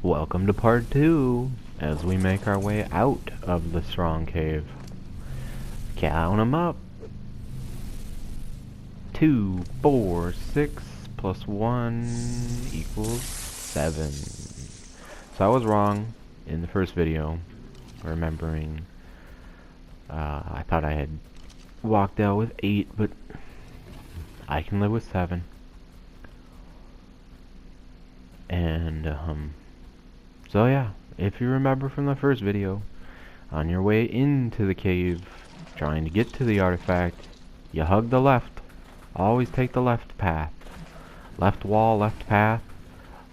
Welcome to part 2, as we make our way out of the strong cave. Count 'em up. 2, 4, 6, plus 1 equals 7. So I was wrong in the first video, remembering I thought I had walked out with 8, but I can live with 7. And, so yeah, if you remember from the first video, on your way into the cave, trying to get to the artifact, you hug the left. Always take the left path. Left wall, left path,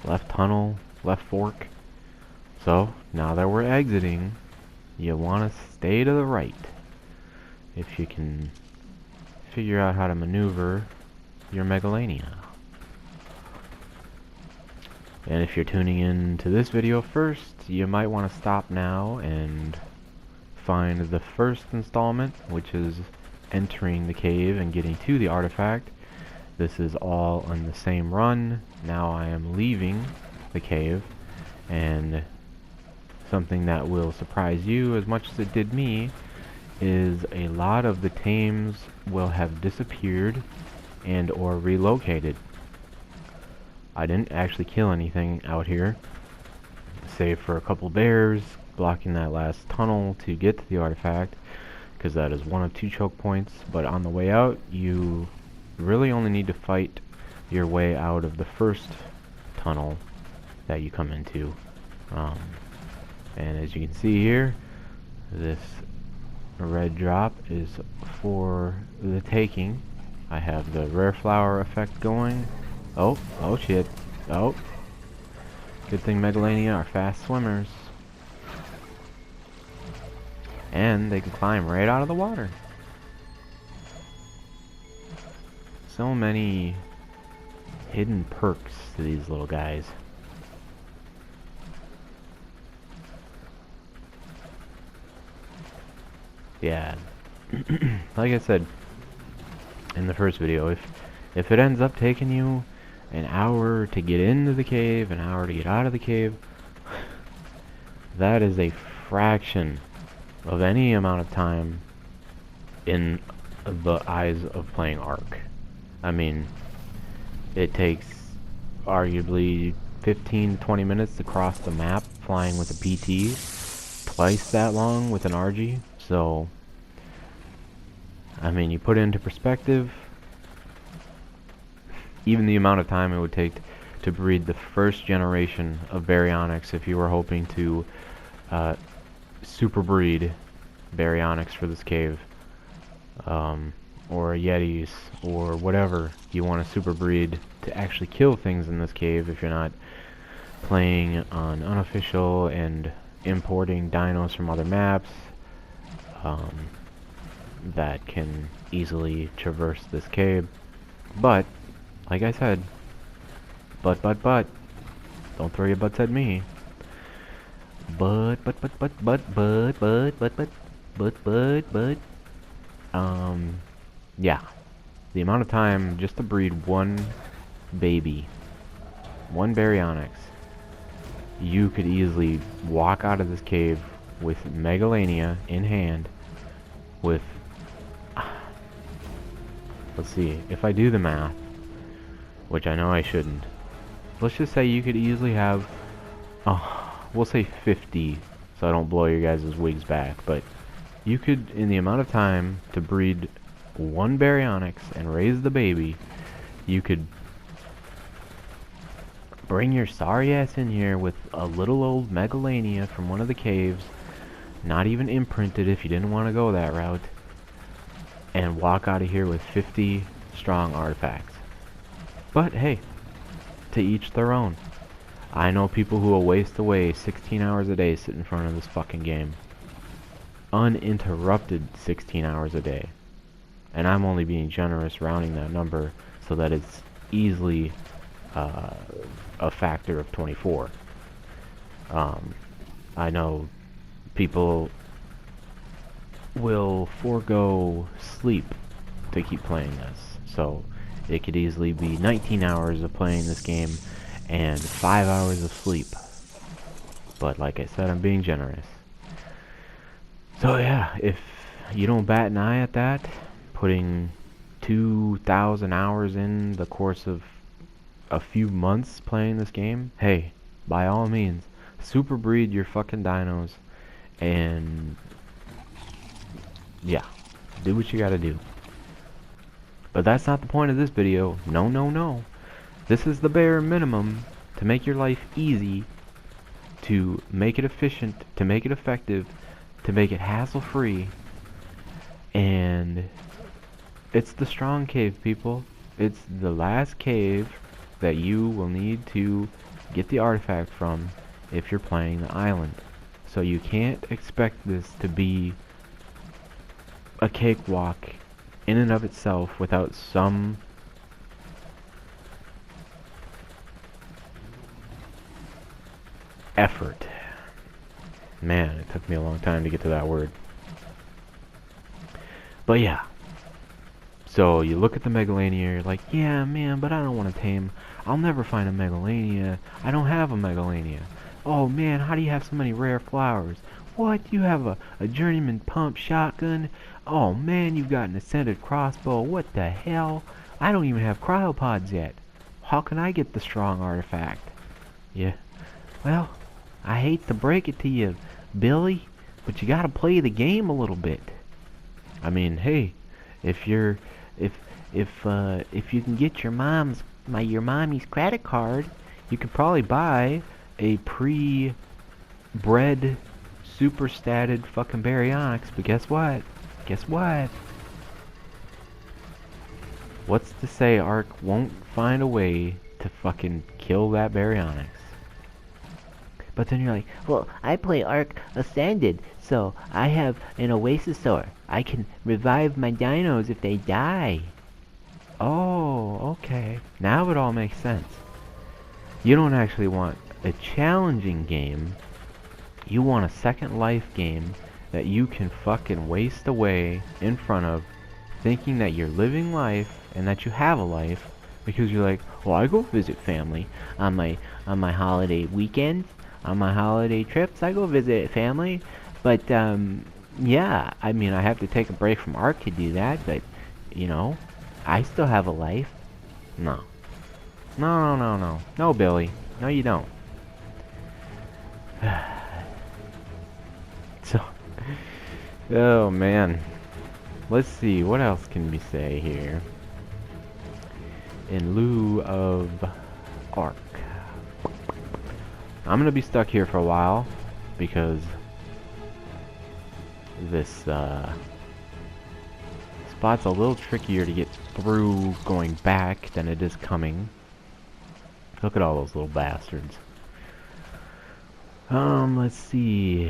left tunnel, left fork. So, now that we're exiting, you want to stay to the right. If you can figure out how to maneuver your Megalania. And if you're tuning in to this video first, you might want to stop now and find the first installment, which is entering the cave and getting to the artifact. This is all on the same run. Now I am leaving the cave, and something that will surprise you as much as it did me is a lot of the tames will have disappeared and or relocated. I didn't actually kill anything out here, save for a couple bears blocking that last tunnel to get to the artifact, because that is one of 2 choke points. But on the way out, you really only need to fight your way out of the first tunnel that you come into. And as you can see here, this red drop is for the taking. I have the rare flower effect going. Oh shit. Oh. Good thing Megalania are fast swimmers. And they can climb right out of the water. So many hidden perks to these little guys. Yeah. Like I said in the first video, if it ends up taking you an hour to get into the cave, an hour to get out of the cave, that is a fraction of any amount of time in the eyes of playing Ark. I mean, it takes arguably 15 to 20 minutes to cross the map flying with a PT, twice that long with an RG. So, I mean, you put it into perspective, even the amount of time it would take to breed the first generation of Baryonyx, if you were hoping to super breed Baryonyx for this cave, or Yetis, or whatever you want to super breed to actually kill things in this cave, if you're not playing on unofficial and importing dinos from other maps that can easily traverse this cave. But like I said, but, don't throw your butts at me. But, yeah. The amount of time just to breed one baby, one Baryonyx, you could easily walk out of this cave with Megalania in hand with, let's see, if I do the math, which I know I shouldn't. Let's just say you could easily have, we'll say 50, so I don't blow your guys' wigs back, but you could, in the amount of time to breed one Baryonyx and raise the baby, you could bring your sorry ass in here with a little old Megalania from one of the caves, not even imprinted if you didn't want to go that route, and walk out of here with 50 strong artifacts. But hey, to each their own. I know people who will waste away 16 hours a day sitting in front of this fucking game. Uninterrupted 16 hours a day. And I'm only being generous, rounding that number so that it's easily a factor of 24. I know people will forego sleep to keep playing this, so it could easily be 19 hours of playing this game and 5 hours of sleep. But like I said, I'm being generous. So yeah, if you don't bat an eye at that, putting 2,000 hours in the course of a few months playing this game, hey, by all means, super breed your fucking dinos, and yeah, do what you gotta do. But that's not the point of this video. No, no, no. This is the bare minimum to make your life easy, to make it efficient, to make it effective, to make it hassle-free. And it's the strong cave, people. It's the last cave that you will need to get the artifact from if you're playing the island. So you can't expect this to be a cakewalk in and of itself without some effort. Man, it took me a long time to get to that word. But yeah. So you look at the Megalania, you're like, yeah, man, but I don't want to tame. I'll never find a Megalania. I don't have a Megalania. Oh man, how do you have so many rare flowers? What? You have a journeyman pump shotgun? Oh man, you've got an ascended crossbow. What the hell? I don't even have cryopods yet. How can I get the strong artifact? Yeah. Well, I hate to break it to you, Billy, but you gotta play the game a little bit. I mean, hey, if you can get your mommy's credit card, you could probably buy a pre-bred super statted fucking baryonyx. But guess what? Guess what? What's to say Ark won't find a way to fucking kill that baryonyx? But then you're like, well, I play Ark Ascended, so I have an Oasisaur. I can revive my dinos if they die. Oh, okay. Now it all makes sense. You don't actually want a challenging game. You want a Second Life game that you can fucking waste away in front of, thinking that you're living life and that you have a life, because you're like, well, I go visit family on my holiday weekends. On my holiday trips, I go visit family, but yeah, I mean, I have to take a break from Ark to do that, but you know, I still have a life. No, no, no, no, no, no, Billy, no, you don't. So, oh man, let's see, what else can we say here in lieu of Ark? I'm gonna be stuck here for a while because this spot's a little trickier to get through going back than it is coming. Look at all those little bastards. Let's see.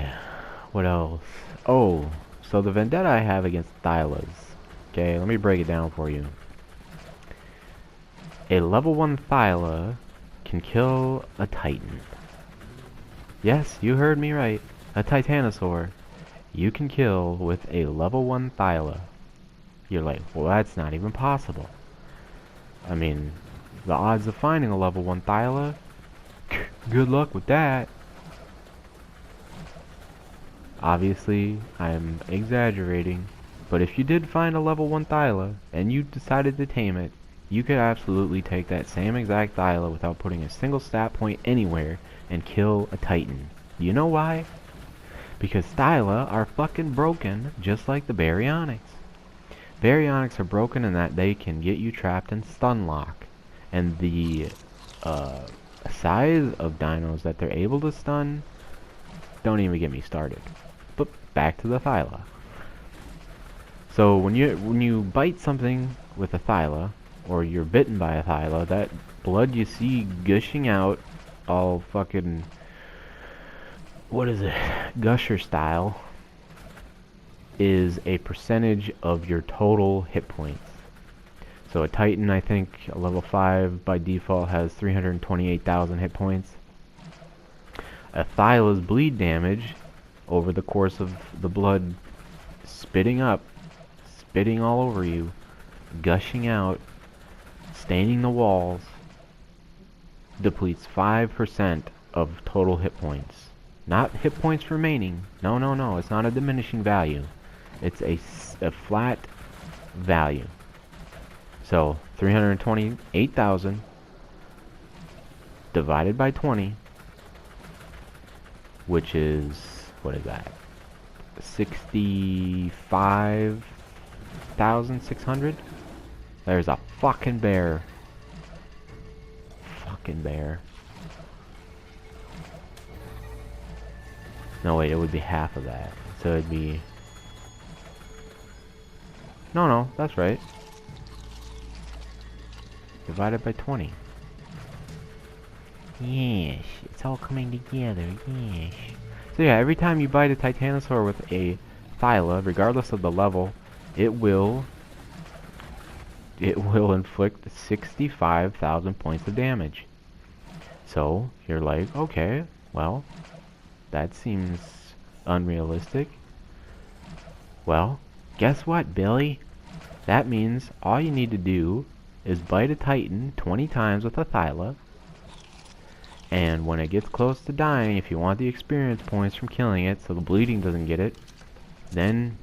What else? Oh, so the vendetta I have against Thylas. Okay, let me break it down for you. A level 1 Thyla can kill a Titan. Yes, you heard me right. A Titanosaur you can kill with a level 1 Thyla. You're like, well, that's not even possible. I mean, the odds of finding a level 1 Thyla, good luck with that. Obviously, I'm exaggerating, but if you did find a level 1 Thyla and you decided to tame it, you could absolutely take that same exact Thyla without putting a single stat point anywhere and kill a Titan. You know why? Because Thyla are fucking broken, just like the baryonyx. Baryonyx are broken in that they can get you trapped in stun lock, and the size of dinos that they're able to stun, don't even get me started. But back to the Thyla. So when you bite something with a Thyla, or you're bitten by a Thyla, that blood you see gushing out all fucking, what is it, gusher style, is a percentage of your total hit points. So a Titan, I think, a level 5 by default has 328,000 hit points. A Thyla's bleed damage over the course of the blood spitting up, spitting all over you, gushing out, staining the walls, depletes 5% of total hit points. Not hit points remaining. No, no, no. It's not a diminishing value. It's a flat value. So 328,000 divided by 20, which is, what is that? 65,600? There's a fucking bear. Fucking bear. No, wait, it would be half of that. So it'd be... No, that's right. Divided by 20. Yes, it's all coming together, yes. So yeah, every time you bite a Titanosaur with a Thyla, regardless of the level, it will inflict 65,000 points of damage. So, you're like, okay, well, that seems unrealistic. Well, guess what, Billy? That means all you need to do is bite a Titan 20 times with a Thyla, and when it gets close to dying, if you want the experience points from killing it so the bleeding doesn't get it, then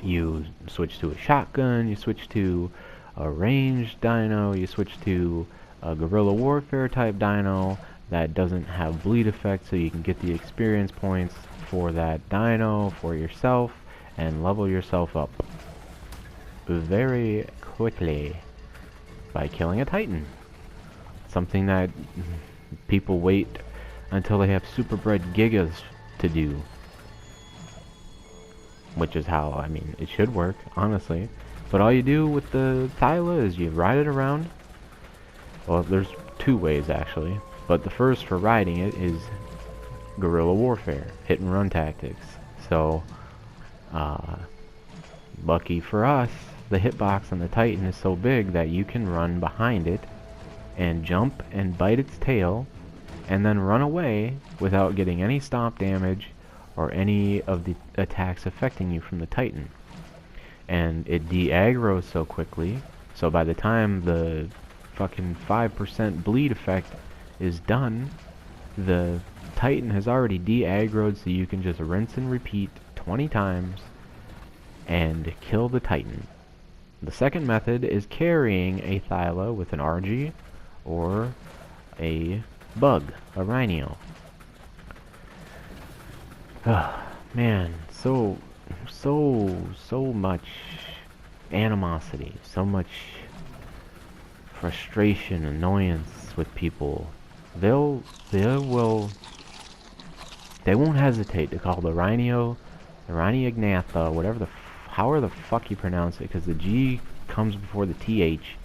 you switch to a shotgun, you switch to a ranged dino, you switch to a guerrilla warfare type dino that doesn't have bleed effect, so you can get the experience points for that dino for yourself and level yourself up very quickly by killing a Titan. Something that people wait until they have super bred gigas to do, which is how, I mean, it should work, honestly. But all you do with the Thyla is you ride it around. Well, there's two ways actually, but the first for riding it is guerrilla warfare, hit and run tactics. So lucky for us, the hitbox on the Titan is so big that you can run behind it and jump and bite its tail and then run away without getting any stomp damage or any of the attacks affecting you from the Titan. And it de-aggroes so quickly, so by the time the fucking 5% bleed effect is done, the Titan has already de-aggroed, so you can just rinse and repeat 20 times and kill the Titan. The second method is carrying a Thyla with an RG or a bug, a Rhino. Man, so much animosity, so much frustration, annoyance with people. They won't hesitate to call the Rhino, the Rhyniognatha, whatever however the fuck you pronounce it, because the G comes before the TH.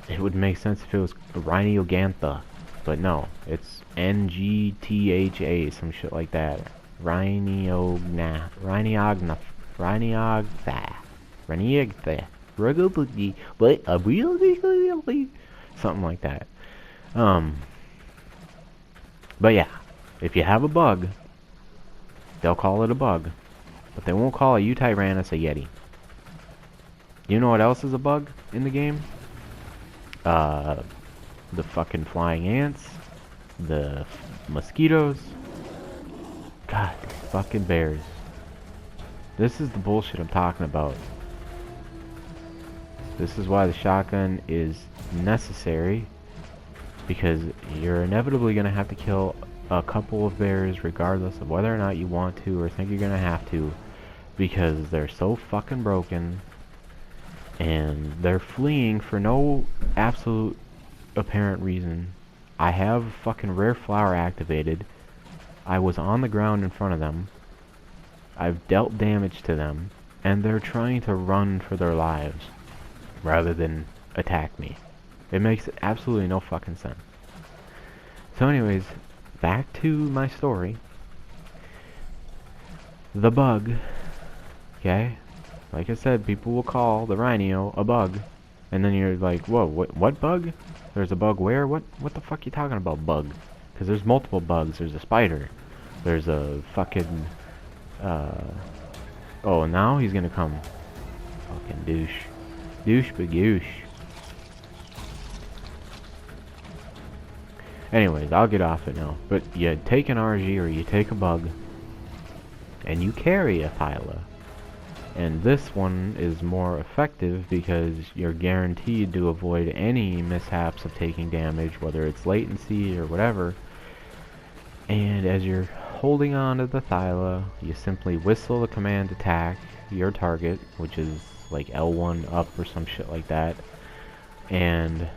It would make sense if it was Rhyniognatha, but no, it's NGTHA, some shit like that. Rhyniognath, something like that. But yeah, if you have a bug, they'll call it a bug, but they won't call a Yutyrannus a Yeti. You know what else is a bug in the game? The fucking flying ants, the mosquitoes, god, fucking bears. This is the bullshit I'm talking about. This is why the shotgun is necessary, because you're inevitably going to have to kill a couple of bears regardless of whether or not you want to or think you're going to have to, because they're so fucking broken and they're fleeing for no absolute apparent reason. I have fucking Rare Flower activated. I was on the ground in front of them. I've dealt damage to them, and they're trying to run for their lives rather than attack me. It makes absolutely no fucking sense. So anyways, back to my story. The bug, okay? Like I said, people will call the Rhino a bug, and then you're like, whoa, what bug? There's a bug where? What the fuck you talking about, bug? Because there's multiple bugs. There's a spider. There's a fucking, oh, now he's gonna come. Fucking douche. Douche bagoosh. Anyways, I'll get off it now. But you take an RG or you take a bug, and you carry a Thyla. And this one is more effective because you're guaranteed to avoid any mishaps of taking damage, whether it's latency or whatever. And as you're holding on to the Thyla, you simply whistle the command attack your target, which is like L1 up or some shit like that. And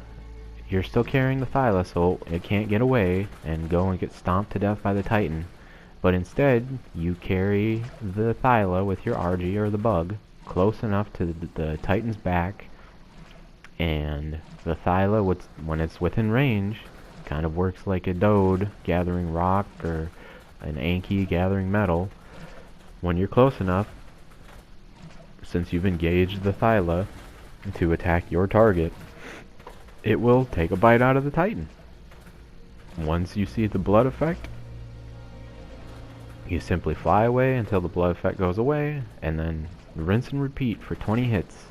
you're still carrying the Thyla, so it can't get away and go and get stomped to death by the Titan. But instead, you carry the Thyla with your RG or the bug close enough to the Titan's back, and the Thyla, when it's within range, kind of works like a Dode gathering rock or an Anki gathering metal. When you're close enough, since you've engaged the Thyla to attack your target, it will take a bite out of the Titan. Once you see the blood effect, you simply fly away until the blood effect goes away, and then rinse and repeat for 20 hits.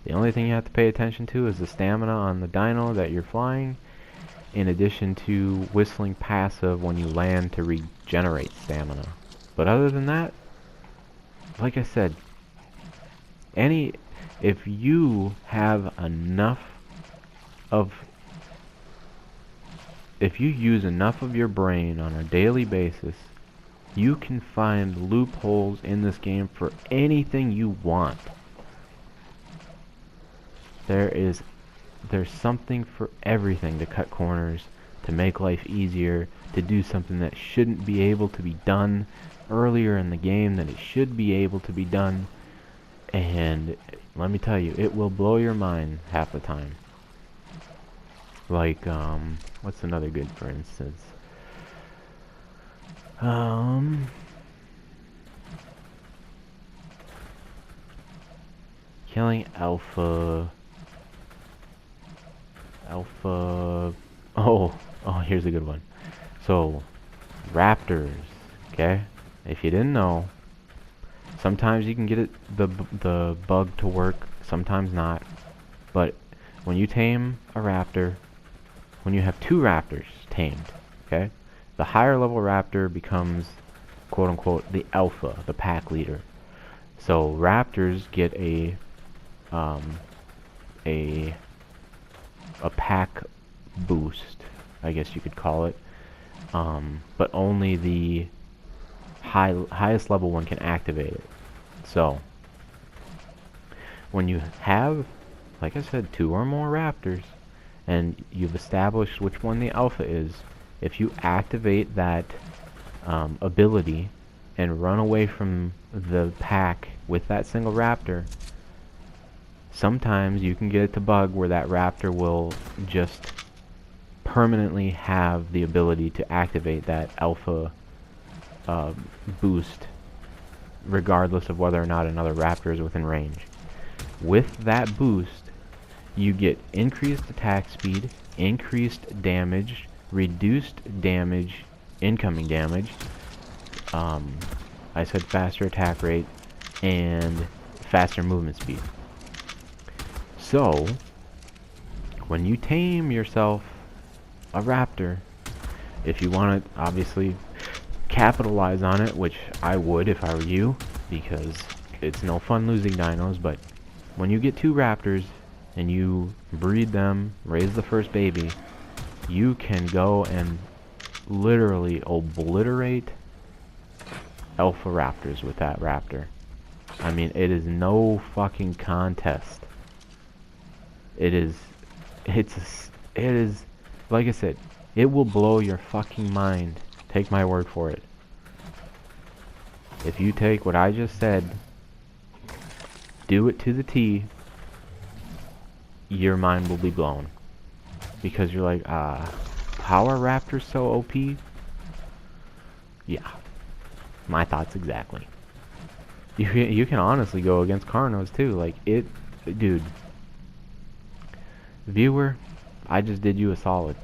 The only thing you have to pay attention to is the stamina on the dino that you're flying, in addition to whistling passive when you land to regenerate stamina. But other than that, like I said, if you have enough of, if you use enough of your brain on a daily basis, you can find loopholes in this game for anything you want. There's something for everything to cut corners, to make life easier, to do something that shouldn't be able to be done earlier in the game than it should be able to be done. And let me tell you, it will blow your mind half the time. Like, what's another good for instance? Killing Alpha. Oh, here's a good one. So, raptors, okay? If you didn't know, sometimes you can get the bug to work, sometimes not. But when you tame a raptor, when you have two raptors tamed, okay? The higher level raptor becomes, quote unquote, the alpha, the pack leader. So raptors get a pack boost, I guess you could call it. But only the highest level one can activate it. So when you have, like I said, two or more raptors, and you've established which one the alpha is, if you activate that ability and run away from the pack with that single raptor, sometimes you can get it to bug where that raptor will just permanently have the ability to activate that alpha boost, regardless of whether or not another raptor is within range. With that boost, you get increased attack speed, increased damage, reduced damage, incoming damage, I said faster attack rate, and faster movement speed. So, when you tame yourself a raptor, if you want to obviously capitalize on it, which I would if I were you, because it's no fun losing dinos, but when you get two raptors and you breed them, raise the first baby, you can go and literally obliterate alpha raptors with that raptor. I mean, it is no fucking contest. It is, like I said, it will blow your fucking mind. Take my word for it. If you take what I just said, do it to the T, your mind will be blown. Because you're like, how are raptors so OP? Yeah, my thoughts exactly. You can honestly go against Carnos too. Like, dude. Viewer, I just did you a solid.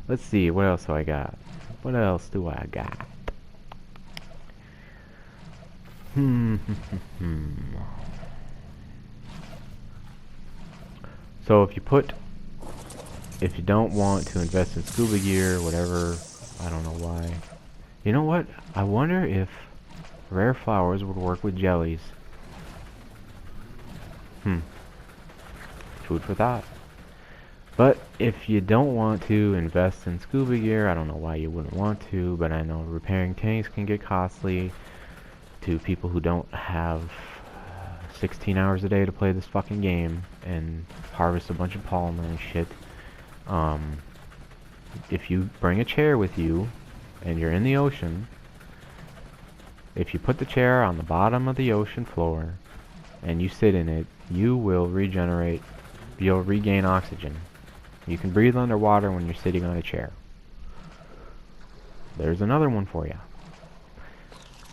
Let's see, what else do I got? What else do I got? So if you put if you don't want to invest in scuba gear, whatever, I don't know why. You know what? I wonder if rare flowers would work with jellies. Food for thought. But if you don't want to invest in scuba gear, I don't know why you wouldn't want to, but I know repairing tanks can get costly to people who don't have 16 hours a day to play this fucking game and harvest a bunch of polymer and shit. If you bring a chair with you and you're in the ocean, if you put the chair on the bottom of the ocean floor and you sit in it, you will regenerate, you'll regain oxygen. You can breathe underwater when you're sitting on a chair. There's another one for you.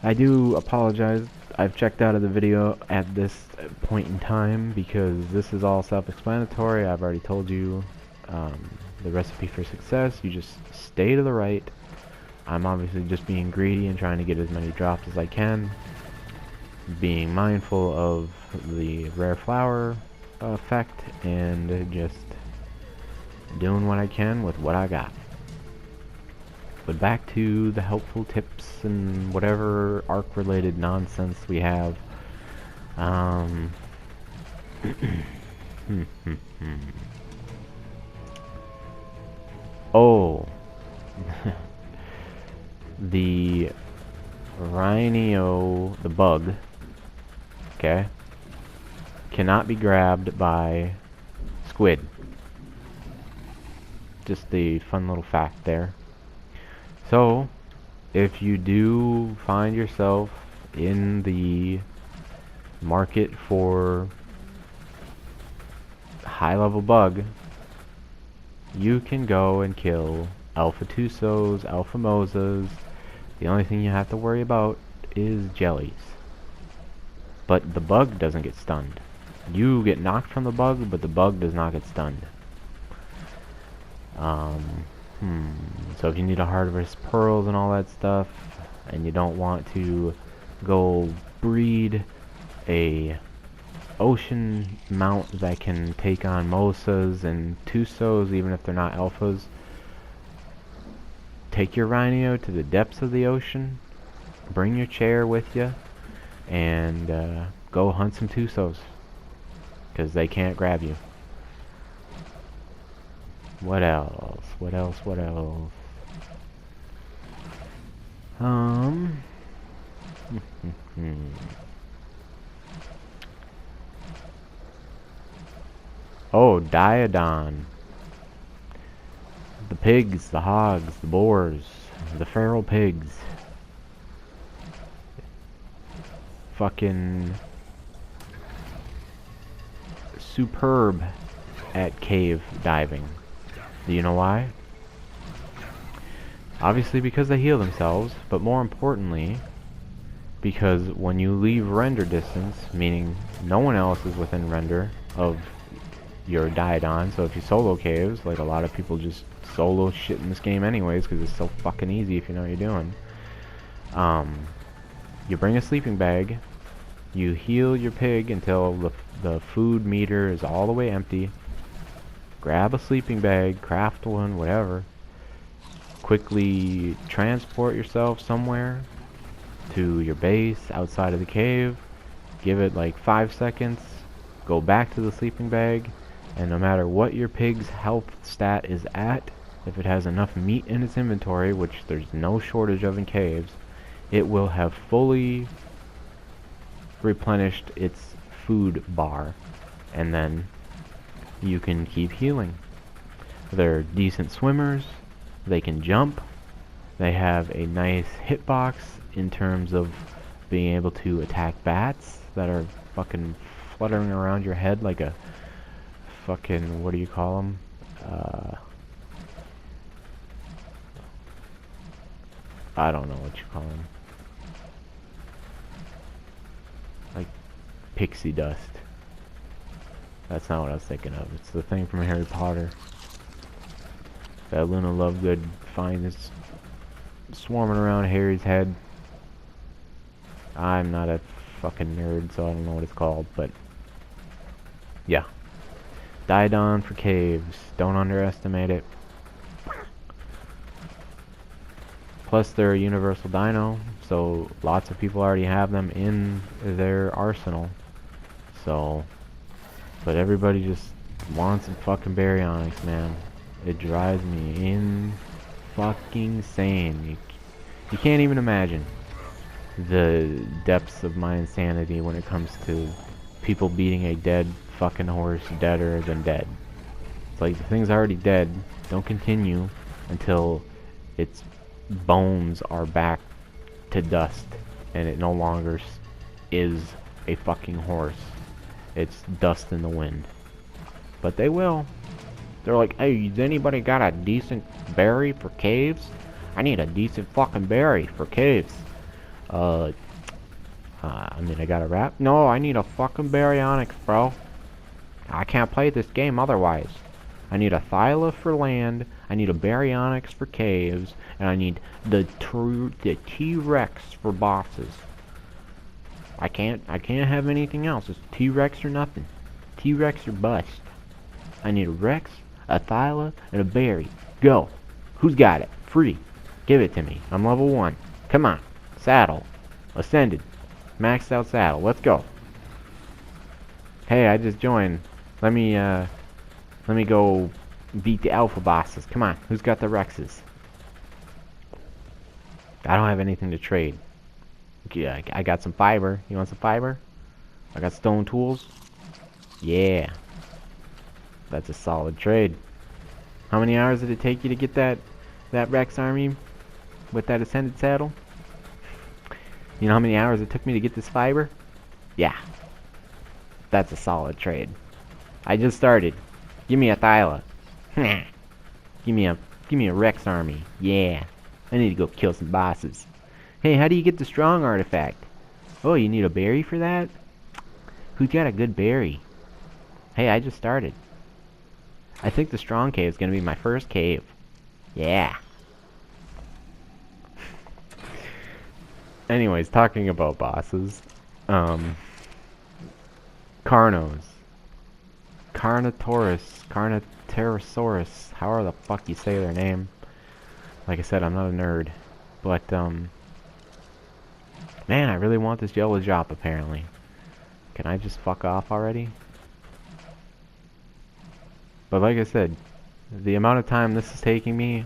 I do apologize. I've checked out of the video at this point in time because this is all self-explanatory. I've already told you the recipe for success. You just stay to the right. I'm obviously just being greedy and trying to get as many drops as I can. Being mindful of the rare flower effect and just doing what I can with what I got. But back to the helpful tips and whatever ARK related nonsense we have. Oh, the Rhino, the bug, okay, cannot be grabbed by squid. Just the fun little fact there. So, if you do find yourself in the market for high-level bug, you can go and kill Alpha Tusos, Alpha Mosas. The only thing you have to worry about is jellies. But the bug doesn't get stunned. You get knocked from the bug, but the bug does not get stunned. So if you need to harvest pearls and all that stuff, and you don't want to go breed a ocean mount that can take on Mosas and Tusos, even if they're not alphas, take your Rhino to the depths of the ocean, bring your chair with you, and go hunt some Tusos, because they can't grab you. What else? What else? What else? Oh, Diodon. The pigs, the hogs, the boars, the feral pigs. Fucking superb at cave diving. Do you know why? Obviously because they heal themselves, but more importantly, because when you leave render distance, meaning no one else is within render of your Diodon, so if you solo caves, like a lot of people just solo shit in this game anyways, because it's so fucking easy if you know what you're doing. You bring a sleeping bag, you heal your pig until the food meter is all the way empty, grab a sleeping bag, craft one, whatever, quickly transport yourself somewhere to your base outside of the cave, give it like 5 seconds, go back to the sleeping bag, and no matter what your pig's health stat is at, if it has enough meat in its inventory, which there's no shortage of in caves, it will have fully replenished its food bar, and then you can keep healing. They're decent swimmers, they can jump, they have a nice hitbox in terms of being able to attack bats that are fucking fluttering around your head like a fucking, what do you call them? I don't know what you call them. Like pixie dust. That's not what I was thinking of. It's the thing from Harry Potter that Luna Lovegood finds swarming around Harry's head. I'm not a fucking nerd, so I don't know what it's called, but yeah. Didon for caves. Don't underestimate it. Plus they're a universal dino, so lots of people already have them in their arsenal. So, but everybody just wants some fucking baryonyx, man. It drives me fucking insane. You can't even imagine the depths of my insanity when it comes to people beating a dead fucking horse deader than dead. It's like the thing's already dead. Don't continue until its bones are back to dust and it no longer is a fucking horse. It's dust in the wind. But they will. They're like, hey, has anybody got a decent berry for caves? I need a decent fucking berry for caves. I mean, I got a rap? No, I need a fucking baryonyx, bro. I can't play this game otherwise. I need a Thyla for land, I need a baryonyx for caves, and I need the T-Rex for bosses. I can't have anything else. It's T-Rex or nothing. T-Rex or bust. I need a Rex, a Thyla, and a berry. Go. Who's got it? Free. Give it to me. I'm level 1. Come on. Saddle. Ascended. Maxed out saddle. Let's go. Hey, I just joined. Let me go beat the alpha bosses. Come on. Who's got the Rexes? I don't have anything to trade. Yeah, I got some fiber. You want some fiber? I got stone tools. Yeah. That's a solid trade. How many hours did it take you to get that Rex army with that ascended saddle? You know how many hours it took me to get this fiber? Yeah. That's a solid trade. I just started. Give me a Thyla. give me a Rex army. Yeah. I need to go kill some bosses. Hey, how do you get the strong artifact? Oh, you need a berry for that? Who's got a good berry? Hey, I just started. I think the strong cave is going to be my first cave. Yeah. Anyways, talking about bosses. Carnos. Carnotaurus, however the fuck you say their name. Like I said, I'm not a nerd. But, man, I really want this yellow drop, apparently. Can I just fuck off already? But like I said, the amount of time this is taking me...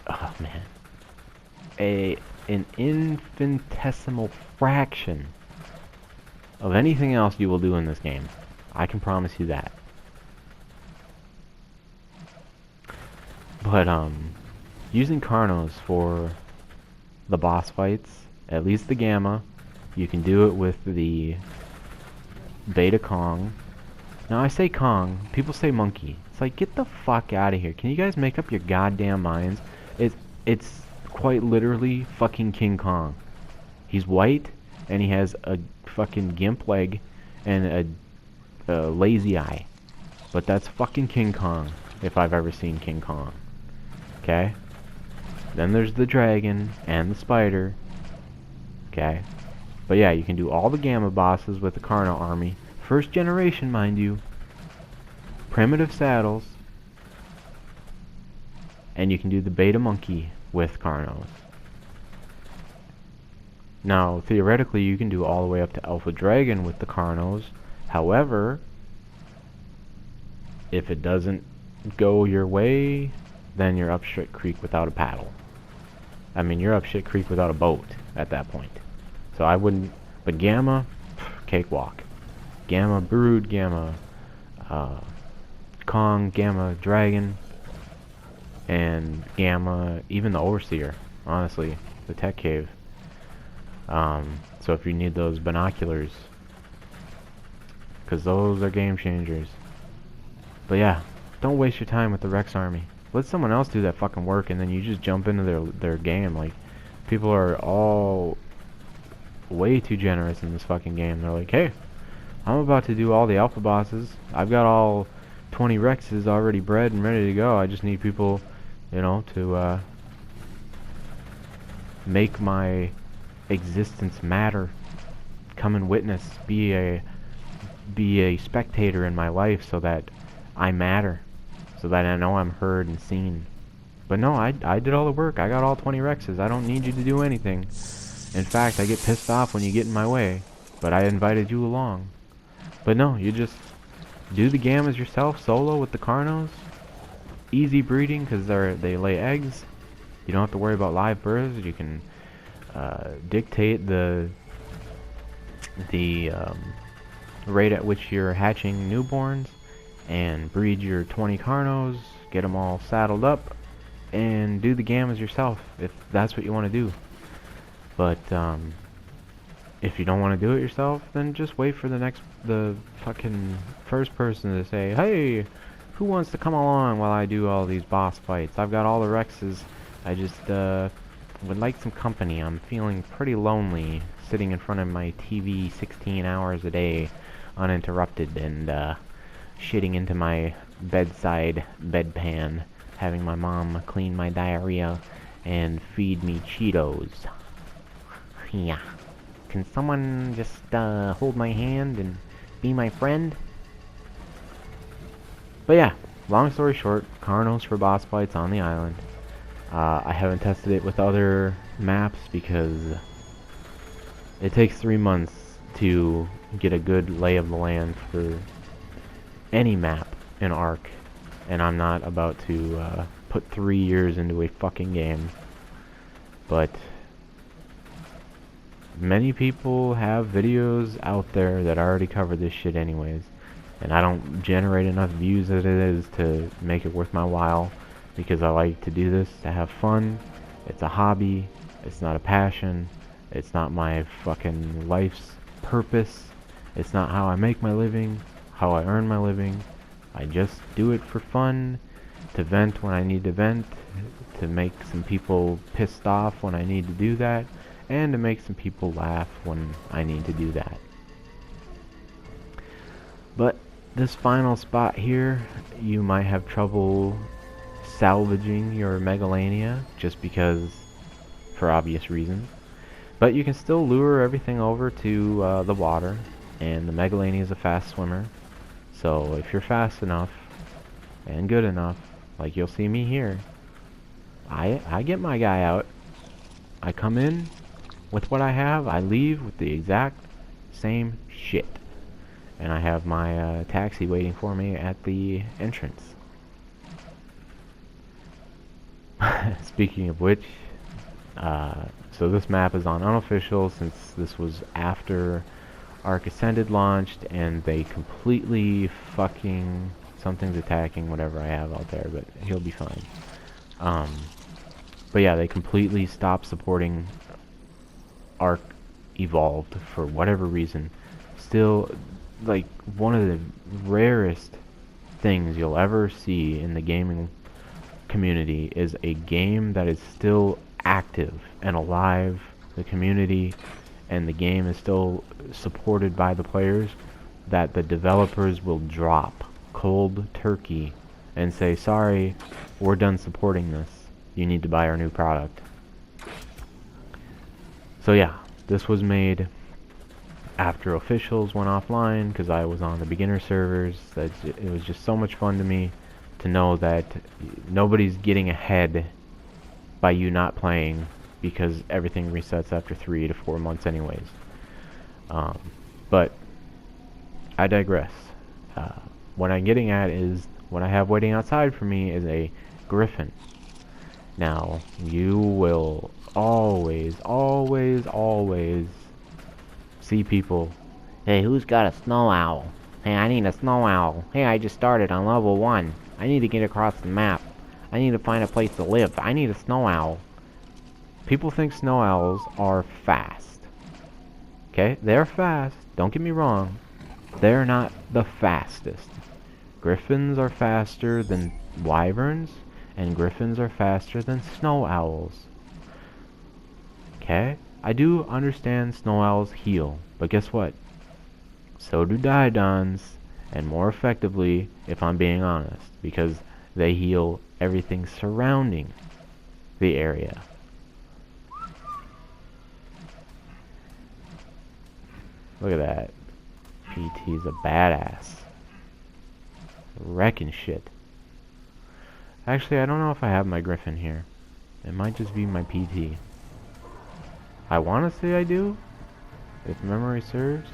Oh, man. An infinitesimal fraction of anything else you will do in this game. I can promise you that. But, using Carnos for the boss fights, at least the Gamma, you can do it with the Beta Kong. Now I say Kong, people say monkey. It's like, get the fuck out of here. Can you guys make up your goddamn minds? It's quite literally fucking King Kong. He's white, and he has a fucking gimp leg and a lazy eye. But that's fucking King Kong, if I've ever seen King Kong. Okay? Then there's the dragon and the spider. Okay? But yeah, you can do all the Gamma bosses with the Carno army. First generation, mind you. Primitive saddles. And you can do the Beta Monkey with Carnos. Now, theoretically, you can do all the way up to Alpha Dragon with the Carnos. However, if it doesn't go your way, then you're up shit creek without a paddle. I mean, you're up shit creek without a boat at that point. So I wouldn't... But Gamma, cakewalk. Gamma Brood, Gamma Kong, Gamma Dragon, and Gamma, even the Overseer, honestly, the Tech Cave. So if you need those binoculars, because those are game changers. But yeah, don't waste your time with the Rex army. Let someone else do that fucking work, and then you just jump into their game. Like, people are all way too generous in this fucking game. They're like, hey, I'm about to do all the alpha bosses. I've got all 20 Rexes already bred and ready to go. I just need people, you know, to make my existence matter. Come and witness. Be a be a spectator in my life so that I matter, so that I know I'm heard and seen. But no, I did all the work. I got all 20 Rexes. I don't need you to do anything. In fact, I get pissed off when you get in my way. But I invited you along. But no, you just do the gammas yourself, solo with the Carnos. Easy breeding because they lay eggs. You don't have to worry about live births. You can dictate the rate at which you're hatching newborns and breed your 20 Carnos, get them all saddled up, and do the gammas yourself if that's what you want to do. But if you don't want to do it yourself, then just wait for the fucking first person to say, hey, who wants to come along while I do all these boss fights? I've got all the Rexes. I just would like some company. I'm feeling pretty lonely sitting in front of my TV 16 hours a day uninterrupted and shitting into my bedside bedpan, having my mom clean my diarrhea and feed me Cheetos. Yeah. Can someone just hold my hand and be my friend? But yeah, long story short, Carnos for boss fights on the island. I haven't tested it with other maps because it takes 3 months to get a good lay of the land for any map in Ark, and I'm not about to put 3 years into a fucking game. But many people have videos out there that already cover this shit anyways, and I don't generate enough views as it is to make it worth my while, because I like to do this to have fun. It's a hobby, it's not a passion, it's not my fucking life's purpose, it's not how I make my living, how I earn my living. I just do it for fun, to vent when I need to vent, to make some people pissed off when I need to do that, and to make some people laugh when I need to do that. But this final spot here, you might have trouble salvaging your Megalania, just because, for obvious reasons. But you can still lure everything over to the water, and the Megalania is a fast swimmer. So if you're fast enough and good enough, like you'll see me here, I get my guy out. I come in with what I have, I leave with the exact same shit. And I have my taxi waiting for me at the entrance. Speaking of which, so this map is on unofficial since this was after Ark Ascended launched, and they completely fucking... something's attacking whatever I have out there, but he'll be fine. But yeah, they completely stopped supporting Ark Evolved for whatever reason. Still, like, one of the rarest things you'll ever see in the gaming community is a game that is still active and alive. The community and the game is still supported by the players, that the developers will drop cold turkey and say, sorry, we're done supporting this. You need to buy our new product. So yeah, this was made after officials went offline, because I was on the beginner servers. It was just so much fun to me to know that nobody's getting ahead by you not playing, because everything resets after 3 to 4 months anyways. But I digress. What I'm getting at is, what I have waiting outside for me is a Griffin. Now, you will always see people, hey, who's got a snow owl? Hey, I need a snow owl. Hey, I just started on level 1. I need to get across the map. I need to find a place to live. I need a snow owl. People think snow owls are fast. Okay, they're fast. Don't get me wrong. They're not the fastest. Griffins are faster than wyverns, and griffins are faster than snow owls. Okay? I do understand snow owls heal, but guess what? So do Daidons, and more effectively, if I'm being honest, because they heal everything surrounding the area. Look at that. PT's a badass. Wrecking shit. Actually, I don't know if I have my Griffin here. It might just be my PT. I want to say I do, if memory serves.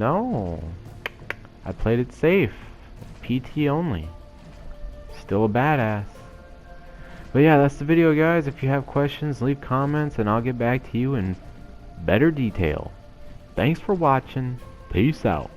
No. I played it safe. PT only. Still a badass. But yeah, that's the video, guys. If you have questions, leave comments and I'll get back to you in better detail. Thanks for watching. Peace out.